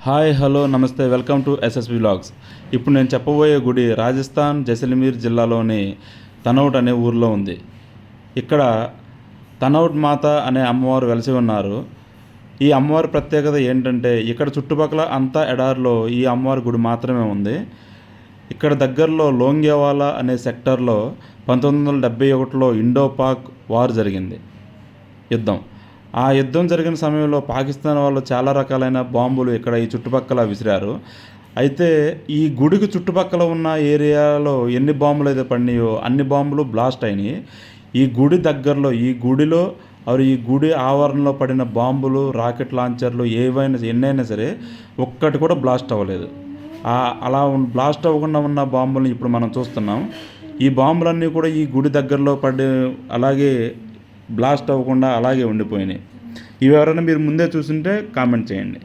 Hi hello నమస్తే welcome to SSB vlogs. ఇప్పుడు నేను చెప్పబోయే గుడి రాజస్థాన్ జైసల్మేర్ జిల్లాలోని తనౌట్ అనే ఊరిలో ఉంది. ఇక్కడ తనౌట్ మాత అనే అమ్మవారు వెలిసి ఉన్నారు. ఈ అమ్మవారి ప్రత్యేకత ఏంటంటే ఇక్కడ చుట్టుపక్కల అంతా ఎడారిలో ఈ అమ్మవారి గుడి మాత్రమే ఉంది. ఇక్కడ దగ్గరలో లోంగేవాలా అనే సెక్టర్లో 1971లో ఇండో పాక్ వార్ జరిగింది, యుద్ధం. ఆ యుద్ధం జరిగిన సమయంలో పాకిస్తాన్ వాళ్ళు చాలా రకాలైన బాంబులు ఇక్కడ ఈ చుట్టుపక్కల విసిరారు. అయితే ఈ గుడికి చుట్టుపక్కల ఉన్న ఏరియాలో ఎన్ని బాంబులు అయితే పడినాయో అన్ని బాంబులు బ్లాస్ట్ అయినాయి. ఈ గుడి దగ్గరలో ఈ గుడి ఆవరణలో పడిన బాంబులు, రాకెట్ లాంచర్లు ఎన్నైనా సరే ఒక్కటి కూడా బ్లాస్ట్ అవ్వలేదు. అలా బ్లాస్ట్ అవ్వకుండా ఉన్న బాంబులను ఇప్పుడు మనం చూస్తున్నాం. ఈ బాంబులన్నీ కూడా ఈ గుడి దగ్గరలో పడి అలాగే బ్లాస్ట్ అవ్వకుండా అలాగే ఉండిపోయినాయి. ఇవి ఎవరైనా మీరు ముందే చూస్తుంటే కామెంట్ చేయండి.